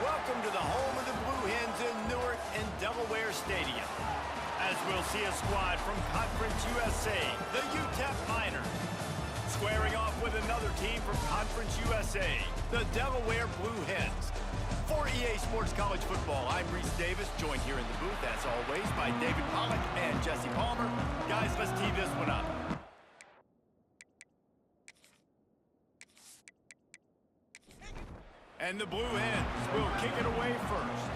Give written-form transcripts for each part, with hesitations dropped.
Welcome to the home of the Blue Hens in Newark and Delaware Stadium. As we'll see a squad from Conference USA, the UTEP Miners. Squaring off with another team from Conference USA, the Delaware Blue Hens. For EA Sports College Football, I'm Reese Davis, joined here in the booth, as always, by David Pollack and Jesse Palmer. Guys, let's tee this one up. And the Blue Hens will kick it away first.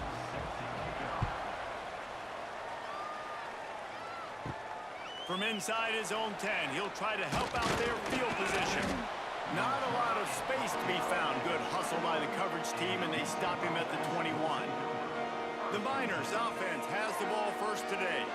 From inside his own 10, he'll try to help out their field position. Not a lot of space to be found. Good hustle by the coverage team, and they stop him at the 21. The Miners offense has the ball first today.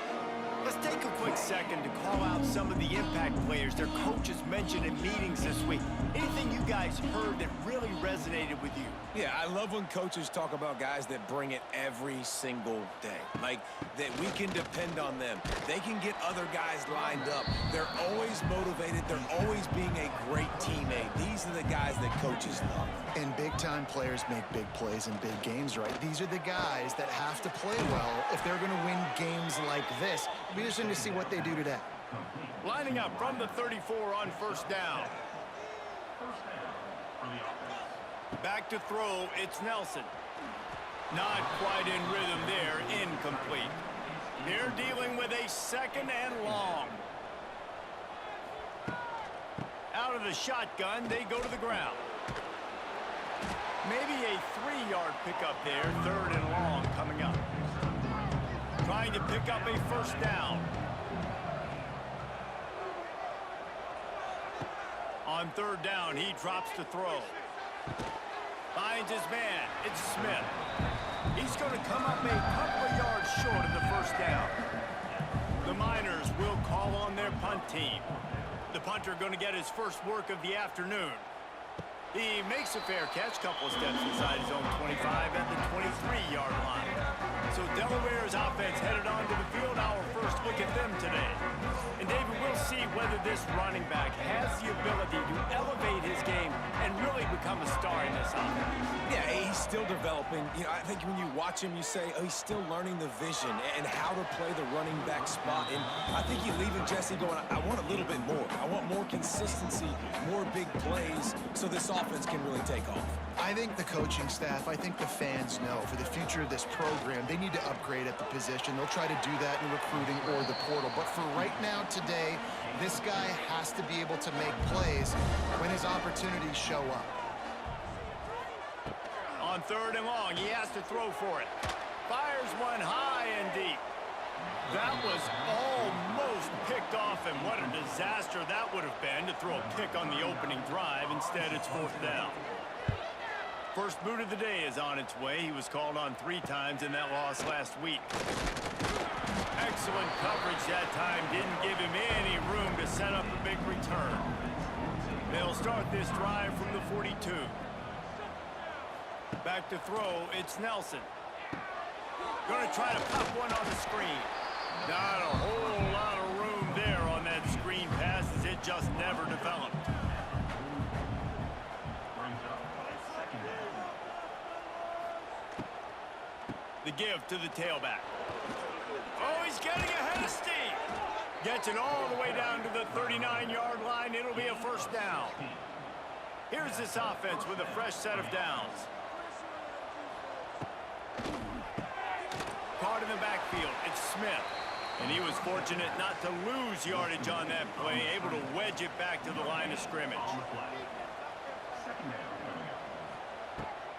Let's take a quick second to call out some of the impact players their coaches mentioned in meetings this week. Anything you guys heard that really resonated with you? Yeah, I love when coaches talk about guys that bring it every single day. Like, that we can depend on them. They can get other guys lined up. They're always motivated. They're always being a great teammate. These are the guys that coaches love. And big-time players make big plays in big games, right? These are the guys that have to play well if they're going to win games like this. It'll be interesting to see what they do today. Lining up from the 34 on first down. Back to throw, it's Nelson. Not quite in rhythm there, incomplete. They're dealing with a second and long. Out of the shotgun, they go to the ground. Maybe a 3-yard pickup there, third and long coming up. Trying to pick up a first down. On third down, he drops to throw. Finds his man. It's Smith. He's going to come up a couple of yards short of the first down. The Miners will call on their punt team. The punter going to get his first work of the afternoon. He makes a fair catch, couple of steps inside his own 25 at the 23-yard line. So Delaware's offense headed onto the field. Our first look at them today. And David, we'll see whether this running back has the ability to elevate his game and really become a star in this offense. Yeah, he's still developing. You know, I think when you watch him, you say, oh, he's still learning the vision and how to play the running back spot. And I think you're leaving Jesse going, I want a little bit more. I want more consistency, more big plays, so this offense can really take off. I think the coaching staff, I think the fans know for the future of this program, they need to upgrade at the position. They'll try to do that in recruiting or the portal. But for right now, today, this guy has to be able to make plays when his opportunities show up. On third and long, he has to throw for it. Fires one high and deep. That was almost picked off, and what a disaster that would have been to throw a pick on the opening drive. Instead, it's fourth down. First boot of the day is on its way. He was called on 3 times in that loss last week. Excellent coverage that time. Didn't give him any room to set up a big return. They'll start this drive from the 42. Back to throw, it's Nelson. Going to try to pop one on the screen. Not a whole lot of room there on that screen pass, as it just never developed. The give to the tailback. Oh, he's getting ahead of steam. Gets it all the way down to the 39-yard line. It'll be a first down. Here's this offense with a fresh set of downs. Caught in the backfield, it's Smith. And he was fortunate not to lose yardage on that play, able to wedge it back to the line of scrimmage.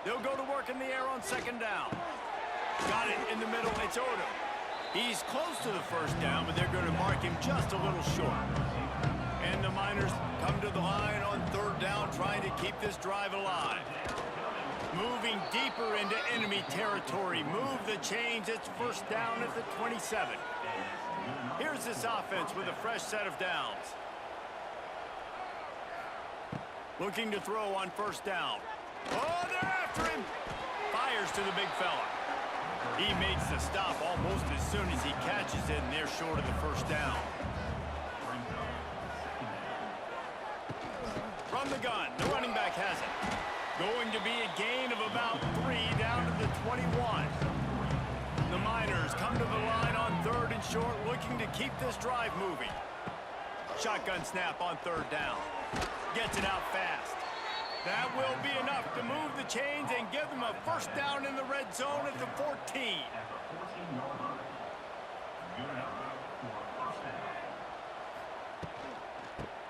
They'll go to work in the air on second down. Got it in the middle, it's Odom. He's close to the first down, but they're going to mark him just a little short. And the Miners come to the line on third down, trying to keep this drive alive. Moving deeper into enemy territory. Move the chains. It's first down at the 27. Here's this offense with a fresh set of downs. Looking to throw on first down. Oh, they're after him. Fires to the big fella. He makes the stop almost as soon as he catches it, and they're short of the first down. From the gun, the running back has it. Going to be a gain of about 3 down to the short, looking to keep this drive moving. Shotgun snap on third down. Gets it out fast. That will be enough to move the chains and give them a first down in the red zone at the 14.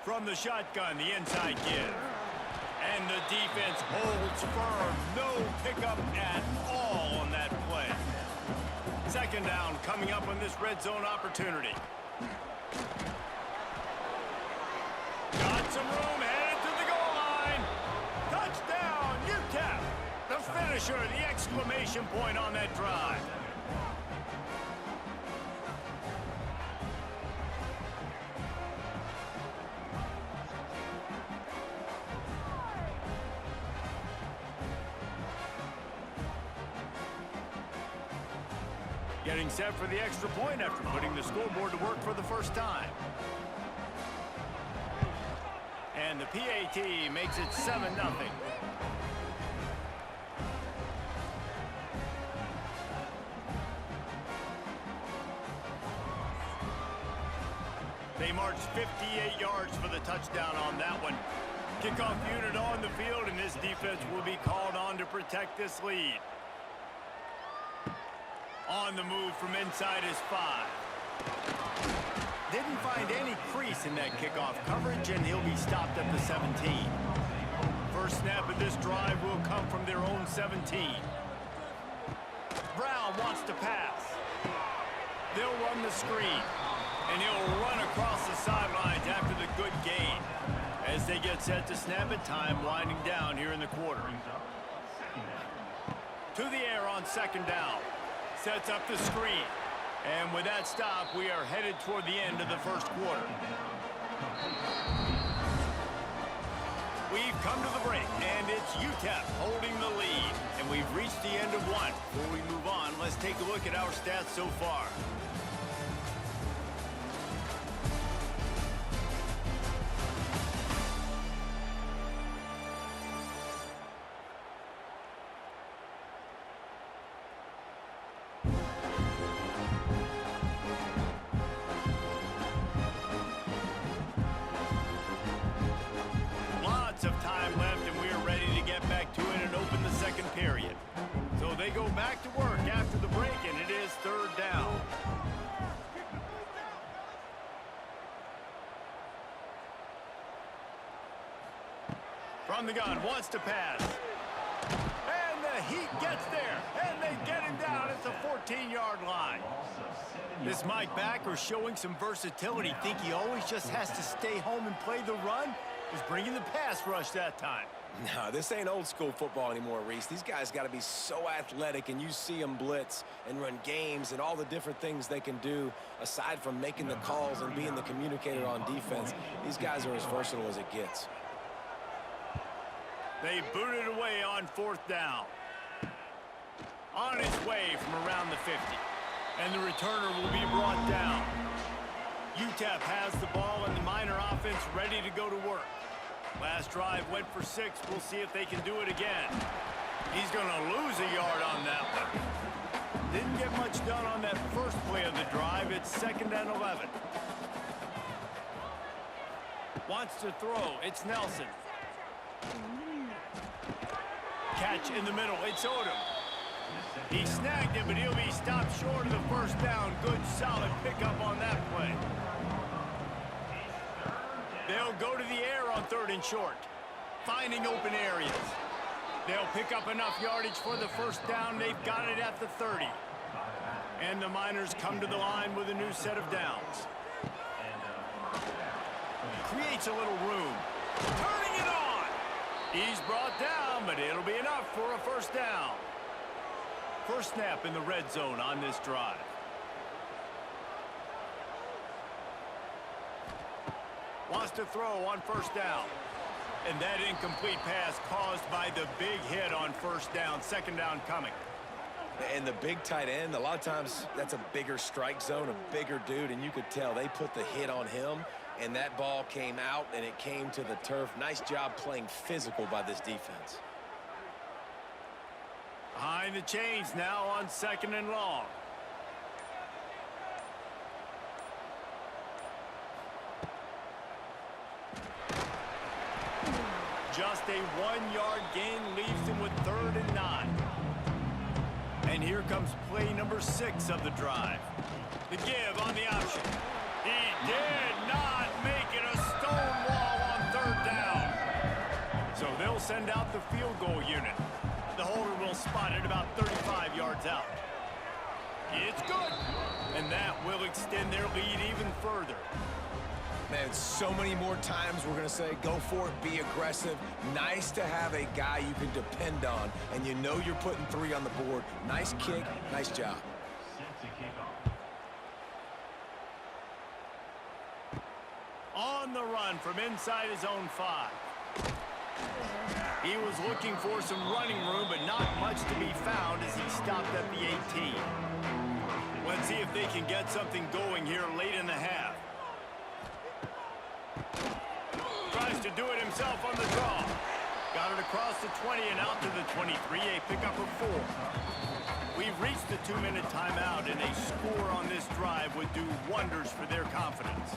From the shotgun, the inside give. And the defense holds firm. No pickup at all on that play. Second down coming up on this red zone opportunity. Got some room, headed to the goal line. Touchdown, UTEP. The finisher, the exclamation point on that drive. Getting set for the extra point after putting the scoreboard to work for the first time. And the PAT makes it 7-0. They marched 58 yards for the touchdown on that one. Kickoff unit on the field, and this defense will be called on to protect this lead. On the move from inside his 5. Didn't find any crease in that kickoff coverage, and he'll be stopped at the 17. First snap of this drive will come from their own 17. Brown wants to pass. They'll run the screen, and he'll run across the sidelines after the good gain. As they get set to snap it, time winding down here in the quarter. To the air on second down. Sets up the screen. And with that stop, we are headed toward the end of the first quarter. We've come to the break, and it's UTEP holding the lead. And we've reached the end of one. Before we move on, let's take a look at our stats so far. Of time left, and we are ready to get back to it and open the second period. So they go back to work after the break, and it is third down. From the gun, wants to pass. And the Heat gets there, and they get him down at the 14-yard line. This Mike backer showing some versatility. Think he always just has to stay home and play the run? Is bringing the pass rush that time. No, this ain't old school football anymore, Reese. These guys got to be so athletic, and you see them blitz and run games and all the different things they can do aside from making the calls and being the communicator on defense. These guys are as versatile as it gets. They boot it away on fourth down. On his way from around the 50. And the returner will be brought down. UTEP has the ball, and the Miner offense ready to go to work. Last drive went for 6. We'll see if they can do it again. He's going to lose a yard on that one. Didn't get much done on that first play of the drive. It's 2nd and 11. Wants to throw. It's Nelson. Catch in the middle. It's Odom. He snagged it, but he'll be stopped short of the first down. Good, solid pickup on that play. They'll go to the air on 3rd and short, finding open areas. They'll pick up enough yardage for the first down. They've got it at the 30. And the Miners come to the line with a new set of downs. Creates a little room. Turning it on. He's brought down, but it'll be enough for a first down. First snap in the red zone on this drive. Wants to throw on first down. And that incomplete pass caused by the big hit on first down. 2nd down coming. And the big tight end, a lot of times that's a bigger strike zone, a bigger dude, and you could tell they put the hit on him, and that ball came out, and it came to the turf. Nice job playing physical by this defense. Behind the chains now on 2nd and long. 1-yard gain leaves him with 3rd and 9. And here comes play number 6 of the drive. The give on the option. He did not make it a stone wall on 3rd down. So they'll send out the field goal unit. The holder will spot it about 35 yards out. It's good. And that will extend their lead even further. Man, so many more times we're going to say, go for it, be aggressive. Nice to have a guy you can depend on, and you know you're putting 3 on the board. Nice kick, nice job. On the run from inside his own 5. He was looking for some running room, but not much to be found as he stopped at the 18. Let's see if they can get something going here late in the half. Tries to do it himself on the draw. Got it across the 20 and out to the 23, a pickup of 4. We've reached the 2-minute timeout, and a score on this drive would do wonders for their confidence.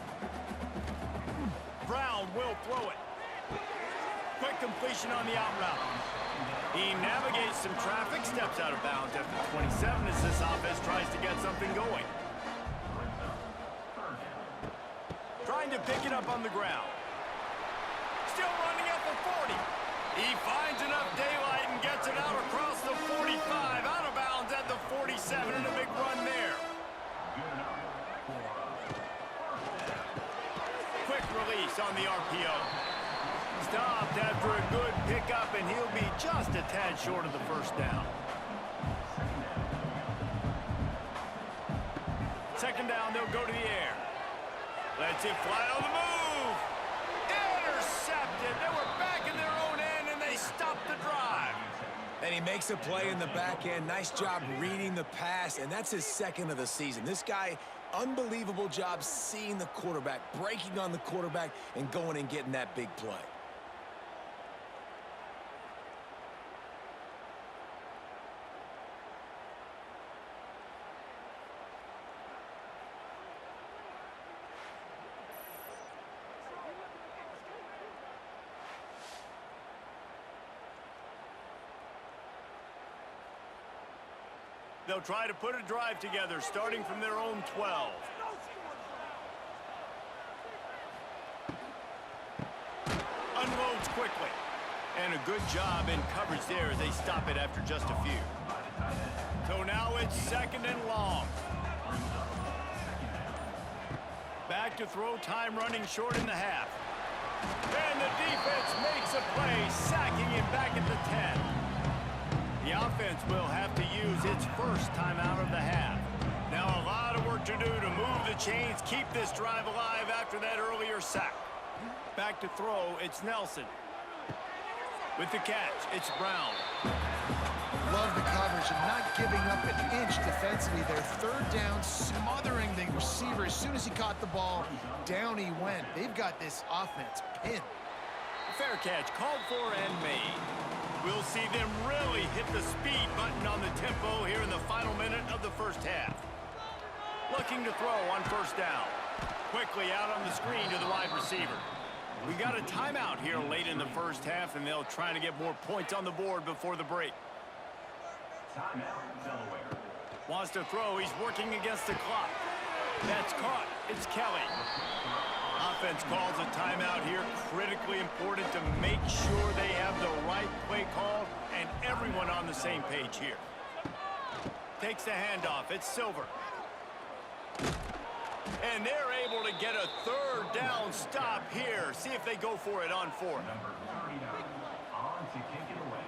Brown will throw it. Quick completion on the out route. He navigates some traffic, steps out of bounds at the 27 as this offense tries to get something going. Trying to pick it up on the ground. Still running at the 40. He finds enough daylight and gets it out across the 45, out of bounds at the 47, and a big run there. Quick release on the RPO. Stopped after a good pickup, and he'll be just a tad short of the 1st down. 2nd down, they'll go to the air. Lets it fly on the move. Intercepted. They were back in their own end, and they stopped the drive. And he makes a play in the back end. Nice job reading the pass, and that's his 2nd of the season. This guy, unbelievable job seeing the quarterback, breaking on the quarterback, and going and getting that big play. They'll try to put a drive together, starting from their own 12. Unloads quickly. And a good job in coverage there as they stop it after just a few. So now it's 2nd and long. Back to throw, time running short in the half. And the defense makes a play, sacking him back at the 10. The offense will have to use its 1st timeout of the half. Now a lot of work to do to move the chains, keep this drive alive after that earlier sack. Back to throw, it's Nelson. With the catch, it's Brown. Love the coverage and not giving up an inch defensively. Their 3rd down, smothering the receiver. As soon as he caught the ball, down he went. They've got this offense pinned. Fair catch, called for and made. We'll see them really hit the speed button on the tempo here in the final minute of the 1st half. Looking to throw on 1st down. Quickly out on the screen to the wide receiver. We got a timeout here late in the 1st half, and they'll try to get more points on the board before the break. Timeout, Delaware. Wants to throw. He's working against the clock. That's caught. It's Kelly. Offense calls a timeout here. Critically important to make sure they have the right play call and everyone on the same page here. Takes the handoff. It's Silver. And they're able to get a 3rd down stop here. See if they go for it on 4th. Number 39 on to kick it away.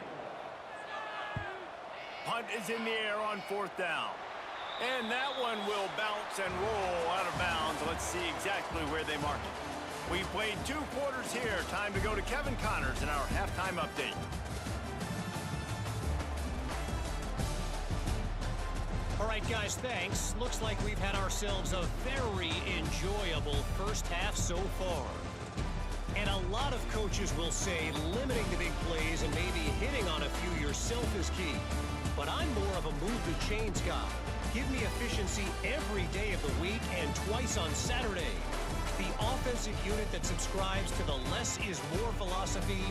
Punt is in the air on 4th down. And that one will bounce and roll out of bounds. Let's see exactly where they mark it. We played 2 quarters here. Time to go to Kevin Connors in our halftime update. All right, guys, thanks. Looks like we've had ourselves a very enjoyable 1st half so far. And a lot of coaches will say limiting the big plays and maybe hitting on a few yourself is key. But I'm more of a move the chains guy. Give me efficiency every day of the week and twice on Saturday. The offensive unit that subscribes to the less is more philosophy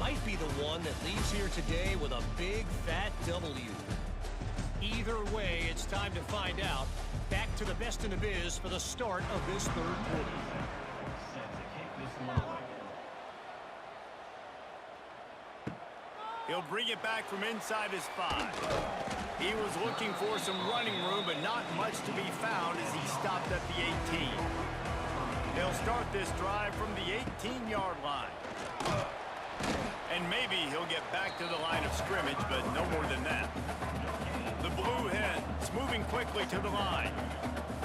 might be the one that leaves here today with a big, fat W. Either way, it's time to find out. Back to the best in the biz for the start of this third quarter. Set to kick this one away. He'll bring it back from inside his 5. He was looking for some running room, but not much to be found as he stopped at the 18. They'll start this drive from the 18-yard line. And maybe he'll get back to the line of scrimmage, but no more than that. The Blue Hens moving quickly to the line.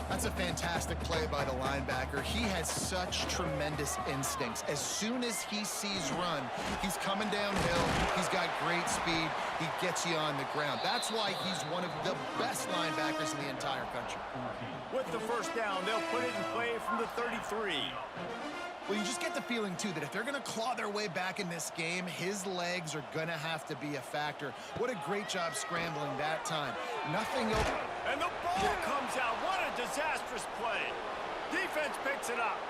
That's a fantastic play by the linebacker. He has such tremendous instincts. As soon as he sees run, he's coming downhill. He's got great speed. He gets you on the ground. That's why he's one of the best linebackers in the entire country. With the first down, they'll put it in play from the 33. Well, you just get the feeling, too, that if they're going to claw their way back in this game, his legs are going to have to be a factor. What a great job scrambling that time. Nothing open. And the ball comes out. What a disastrous play. Defense picks it up.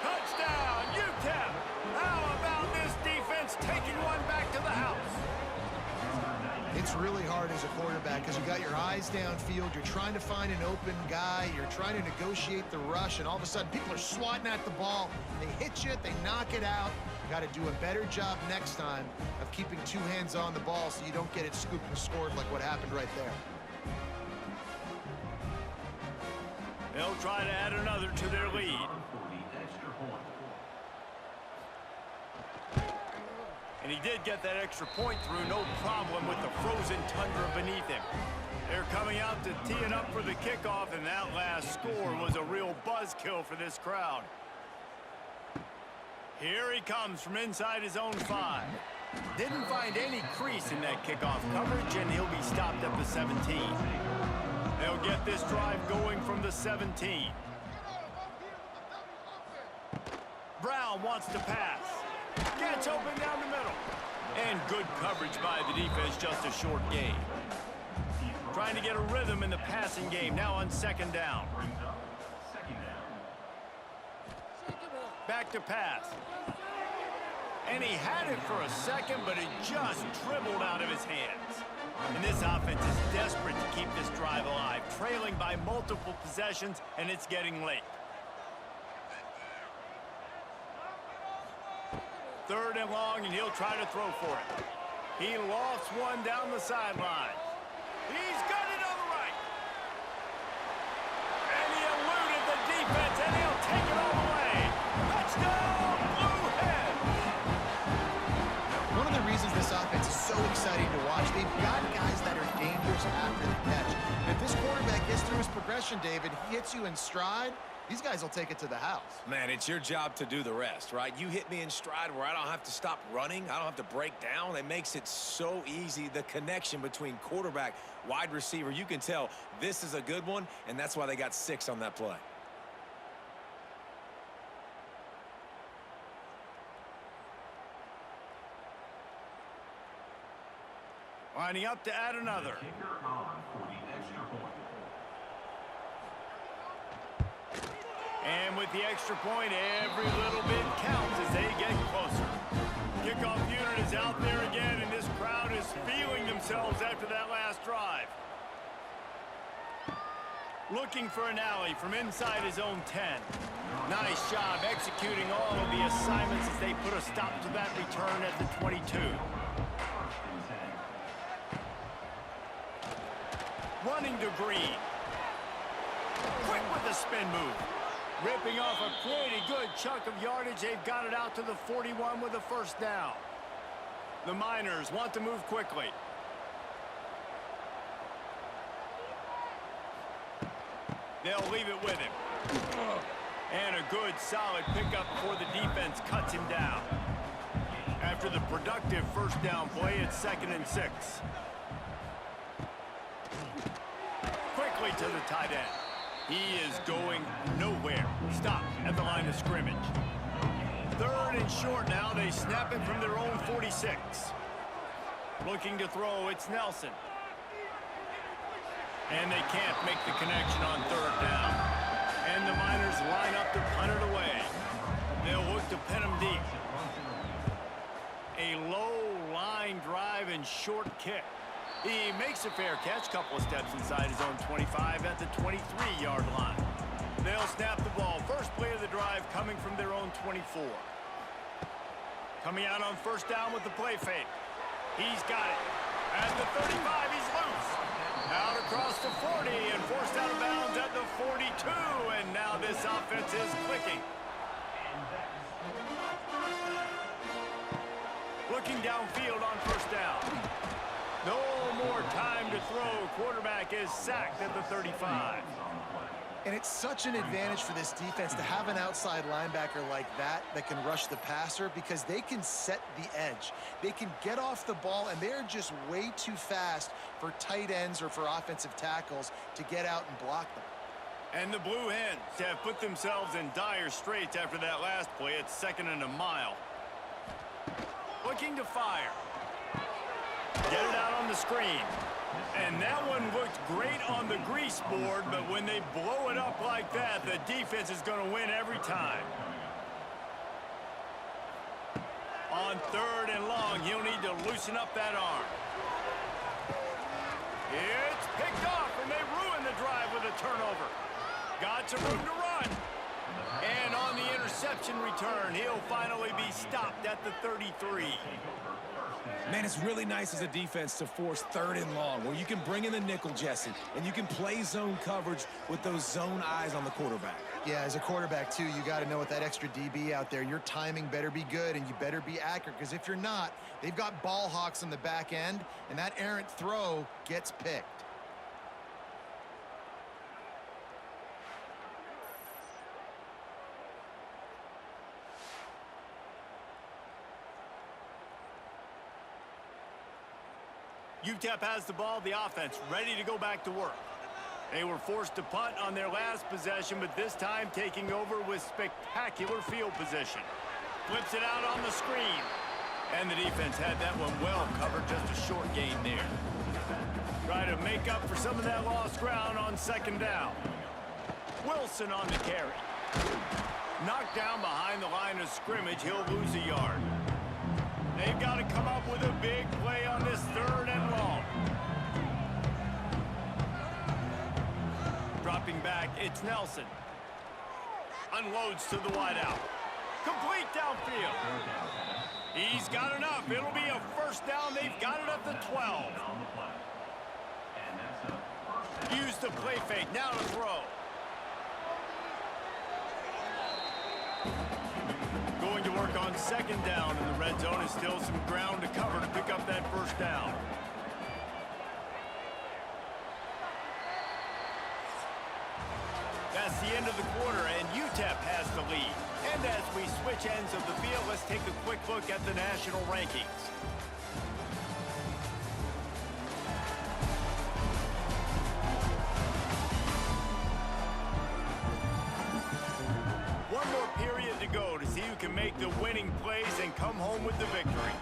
Touchdown, UTEP. How about this defense taking one back to the house? It's really hard as a quarterback because you got your eyes downfield. You're trying to find an open guy. You're trying to negotiate the rush, and all of a sudden people are swatting at the ball. They hit you. They knock it out. You got to do a better job next time of keeping two hands on the ball so you don't get it scooped and scored like what happened right there. They'll try to add another to their lead. For the extra point. And he did get that extra point through, no problem with the frozen tundra beneath him. They're coming out to tee it up for the kickoff, and that last score was a real buzzkill for this crowd. Here he comes from inside his own 5. Didn't find any crease in that kickoff coverage, and he'll be stopped at the 17. They'll get this drive going from the 17. Brown wants to pass. Gets open down the middle. And good coverage by the defense, just a short gain. Trying to get a rhythm in the passing game, now on second down. Brings up second down. Back to pass. And he had it for a second, but it just dribbled out of his hands. And this offense is desperate to keep this drive alive, trailing by multiple possessions, and it's getting late. Third and long, and he'll try to throw for it. He lofts one down the sideline. He's got it on the right. And he eluded the defense, and he'll take it all the way. Touchdown, Blue Hens! One of the reasons this offense is so exciting to watch, they've got guys that are dangerous after the catch. And if this quarterback gets through his progression, David, he hits you in stride, these guys will take it to the house. Man, it's your job to do the rest, right? You hit me in stride where I don't have to stop running. I don't have to break down. It makes it so easy. The connection between quarterback, wide receiver, you can tell this is a good one, and that's why they got 6 on that play. Lining up to add another. Kicker on for the extra point. And with the extra point, every little bit counts as they get closer. Kickoff unit is out there again, and this crowd is feeling themselves after that last drive. Looking for an alley from inside his own 10. Nice job executing all of the assignments as they put a stop to that return at the 22. Running to Green. Quick with the spin move. Ripping off a pretty good chunk of yardage. They've got it out to the 41 with a first down. The Miners want to move quickly. They'll leave it with him. And a good, solid pickup before the defense cuts him down. After the productive first down play, it's 2nd and 6. Quickly to the tight end. He is going nowhere. Stopped at the line of scrimmage. 3rd and short now. They snap it from their own 46. Looking to throw, it's Nelson. And they can't make the connection on 3rd down. And the Miners line up to punt it away. They'll look to pin him deep. A and short kick. He makes a fair catch, couple of steps inside his own 25 at the 23-yard line. They'll snap the ball. First play of the drive coming from their own 24. Coming out on first down with the play fake. He's got it. At the 35, he's loose. Out across the 40 and forced out of bounds at the 42. And now this offense is clicking. Looking downfield on first down. No more time to throw. Quarterback is sacked at the 35. And it's such an advantage for this defense to have an outside linebacker like that can rush the passer, because they can set the edge. They can get off the ball, and they're just way too fast for tight ends or for offensive tackles to get out and block them. And the Blue Hens have put themselves in dire straits after that last play. It's 2nd and a mile. Looking to fire. Get it out on the screen. And that one looked great on the grease board, but when they blow it up like that, the defense is going to win every time. On 3rd and long, he'll need to loosen up that arm. It's picked off, and they ruin the drive with a turnover. Got some room to run. And on the interception return, he'll finally be stopped at the 33. Man, it's really nice as a defense to force 3rd and long, where you can bring in the nickel, Jesse, and you can play zone coverage with those zone eyes on the quarterback. Yeah, as a quarterback, too, you got to know with that extra DB out there, your timing better be good and you better be accurate, because if you're not, they've got ball hawks on the back end, and that errant throw gets picked. UTEP has the ball, the offense ready to go back to work. They were forced to punt on their last possession, but this time taking over with spectacular field position. Flips it out on the screen. And the defense had that one well covered, just a short gain there. Try to make up for some of that lost ground on 2nd down. Wilson on the carry. Knocked down behind the line of scrimmage, he'll lose a yard. They've got to come up with a big play on this 3rd and long. Dropping back, it's Nelson. Unloads to the wideout. Complete downfield. He's got enough. It'll be a 1st down. They've got it at the 12. Use the play fake. Now to throw. Going to work on 2nd down, and the red zone is still some ground to cover to pick up that 1st down. That's the end of the quarter, and UTEP has the lead. And as we switch ends of the field, let's take a quick look at the national rankings. One more period to go to see who can make the winning plays and come home with the victory.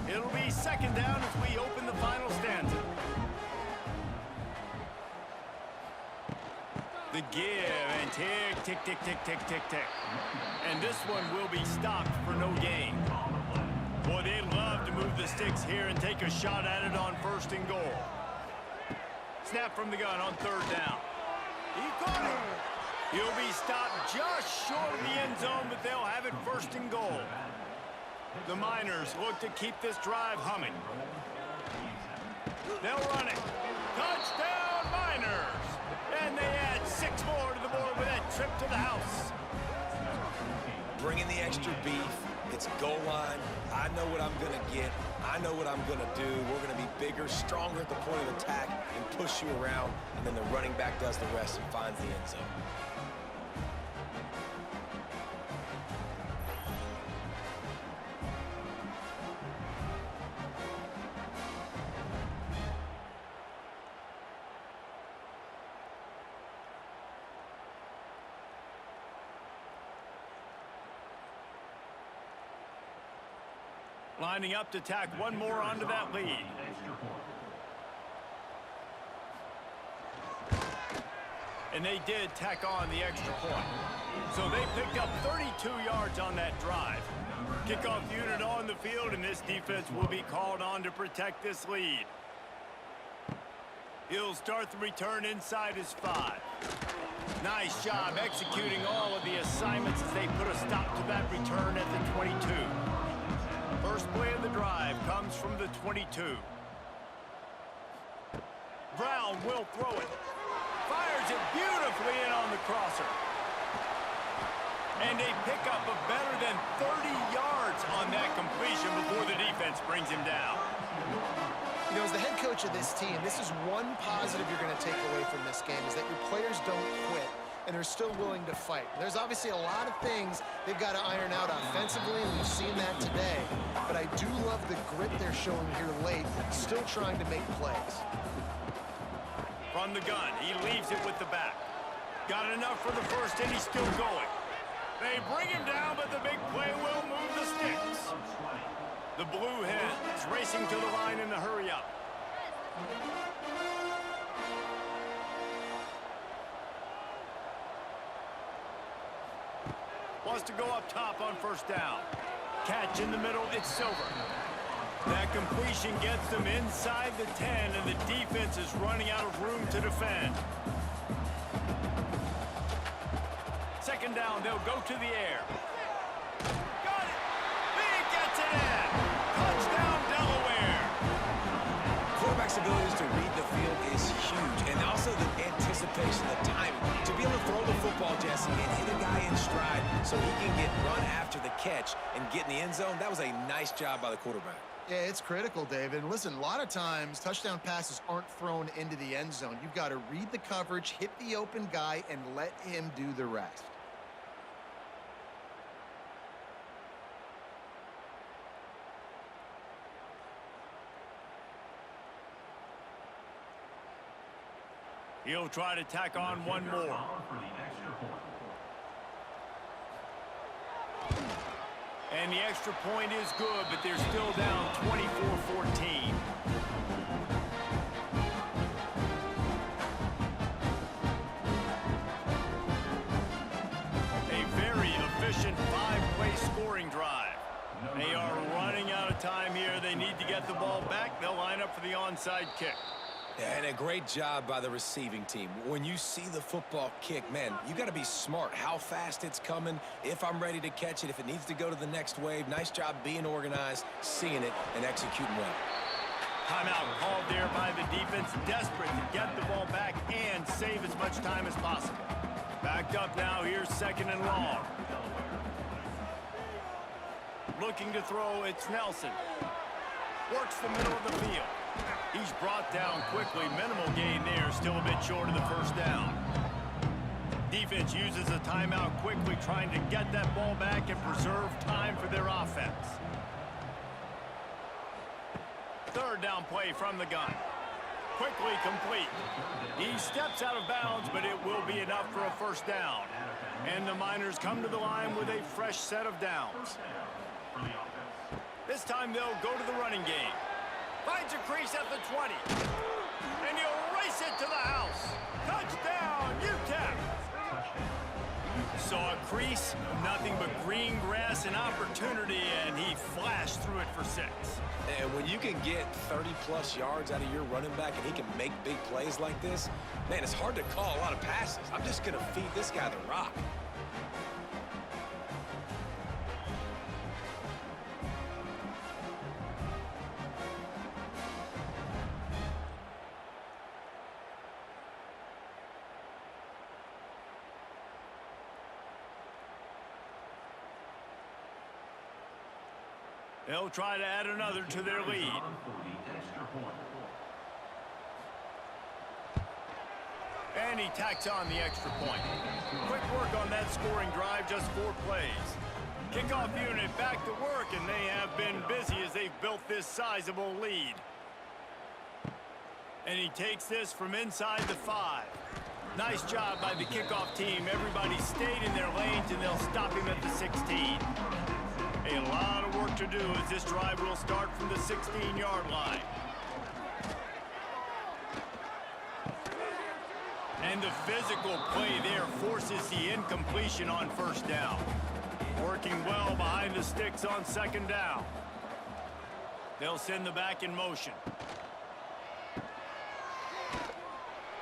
It'll be 2nd down as we open the final stanza. The give and tick, tick, tick, tick, tick, tick, tick. And this one will be stopped for no gain. Boy, they love to move the sticks here and take a shot at it on 1st and goal. Snap from the gun on 3rd down. He got it. He'll be stopped just short of the end zone, but they'll have it 1st and goal. The Miners look to keep this drive humming. They'll run it. Touchdown, Miners! And they add 6 more to the board with that trip to the house. Bringing the extra beef. It's goal line. I know what I'm going to get. I know what I'm going to do. We're going to be bigger, stronger at the point of attack and push you around, and then the running back does the rest and finds the end zone. Lining up to tack one more onto that lead. And they did tack on the extra point. So they picked up 32 yards on that drive. Kickoff unit on the field, and this defense will be called on to protect this lead. He'll start the return inside his 5. Nice job executing all of the assignments as they put a stop to that return at the 22. First play of the drive comes from the 22. Brown will throw it. Fires it beautifully in on the crosser. And a pickup of better than 30 yards on that completion before the defense brings him down. You know, as the head coach of this team, this is one positive you're going to take away from this game, is that your players don't quit, and they're still willing to fight. There's obviously a lot of things they've got to iron out offensively, and we've seen that today. But I do love the grit they're showing here late, still trying to make plays. From the gun, he leaves it with the back. Got enough for the first, and he's still going. They bring him down, but the big play will move the sticks. The Blue Hens racing to the line in the hurry-up. Wants to go up top on first down. Catch in the middle, it's Silver. That completion gets them inside the 10, and the defense is running out of room to defend. Second down, they'll go to the air. Got it! He gets it in! Touchdown, Delaware! Quarterback's abilities to read the field is huge, and also the anticipation, the timing. To be able to throw the football, Jesse, and hit a guy in stride so he can get run after the catch and get in the end zone, that was a nice job by the quarterback. Yeah, it's critical, David. And listen, a lot of times touchdown passes aren't thrown into the end zone. You've got to read the coverage, hit the open guy, and let him do the rest. He'll try to tack on one more. For the extra point. And the extra point is good, but they're still down 24-14. A very efficient 5-play scoring drive. They are running out of time here. They need to get the ball back. They'll line up for the onside kick. Yeah, and a great job by the receiving team. When you see the football kick, man, you got to be smart how fast it's coming, if I'm ready to catch it, if it needs to go to the next wave. Nice job being organized, seeing it, and executing well. Timeout called there by the defense, desperate to get the ball back and save as much time as possible. Backed up now, here's second and long. Looking to throw, it's Nelson. Works the middle of the field. He's brought down quickly. Minimal gain there, still a bit short of the first down. Defense uses a timeout quickly, trying to get that ball back and preserve time for their offense. Third down play from the gun. Quickly complete. He steps out of bounds, but it will be enough for a first down. And the Miners come to the line with a fresh set of downs. This time they'll go to the running game. Finds a crease at the 20. And he'll race it to the house. Touchdown, UTEP! Saw a crease, nothing but green grass and opportunity, and he flashed through it for 6. And when you can get 30-plus yards out of your running back and he can make big plays like this, man, it's hard to call a lot of passes. I'm just going to feed this guy the rock. They'll try to add another to their lead. And he tacks on the extra point. Quick work on that scoring drive, just 4 plays. Kickoff unit back to work, and they have been busy as they've built this sizable lead. And he takes this from inside the 5. Nice job by the kickoff team. Everybody stayed in their lanes, and they'll stop him at the 16. A lot of work to do as this drive will start from the 16-yard line. And the physical play there forces the incompletion on first down. Working well behind the sticks on second down. They'll send the back in motion.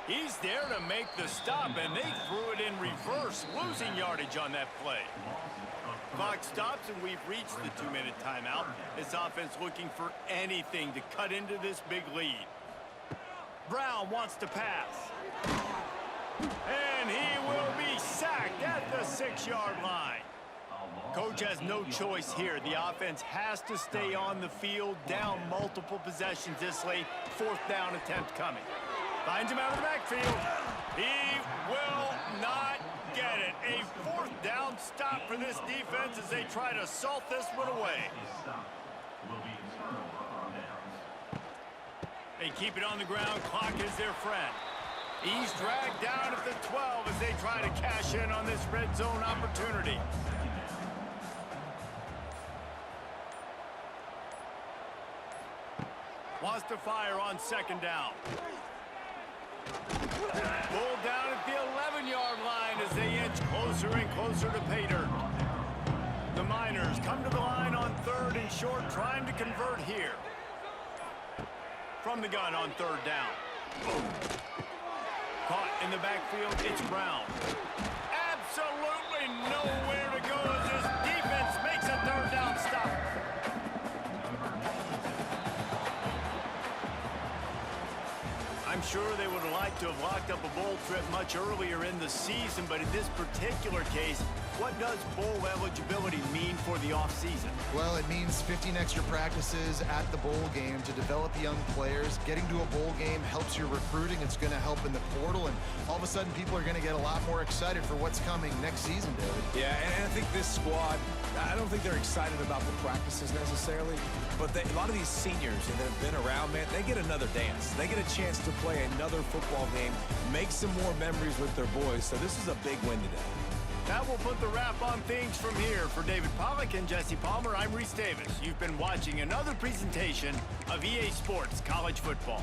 He's there to make the stop, and they threw it in reverse, losing yardage on that play. Clock stops, and we've reached the 2-minute timeout. This offense looking for anything to cut into this big lead. Brown wants to pass. And he will be sacked at the 6-yard line. Coach has no choice here. The offense has to stay on the field, down multiple possessions this late. 4th down attempt coming. Finds him out of the backfield. He will not get it. A 4th down stop for this defense as they try to salt this one away. They keep it on the ground. Clock is their friend. He's dragged down at the 12 as they try to cash in on this red zone opportunity. Wants to fire on second down. Pulled down at the 11-yard line as they inch closer and closer to pay dirt. The Miners come to the line on 3rd and short, trying to convert here. From the gun on 3rd down. Caught in the backfield, it's Brown. Absolutely nowhere to go as this defense makes a 3rd down stop. I'm sure they would have liked to have locked up a bowl trip much earlier in the season, but in this particular case, what does bowl eligibility mean for the offseason? Well, it means 15 extra practices at the bowl game to develop young players. Getting to a bowl game helps your recruiting. It's going to help in the portal, and all of a sudden people are going to get a lot more excited for what's coming next season, David. Yeah, and I think this squad, I don't think they're excited about the practices necessarily, but a lot of these seniors that have been around, man, they get another dance. They get a chance to play another football game, make some more memories with their boys, so this is a big win today. That will put the wrap on things from here. For David Pollack and Jesse Palmer, I'm Reese Davis. You've been watching another presentation of EA Sports College Football.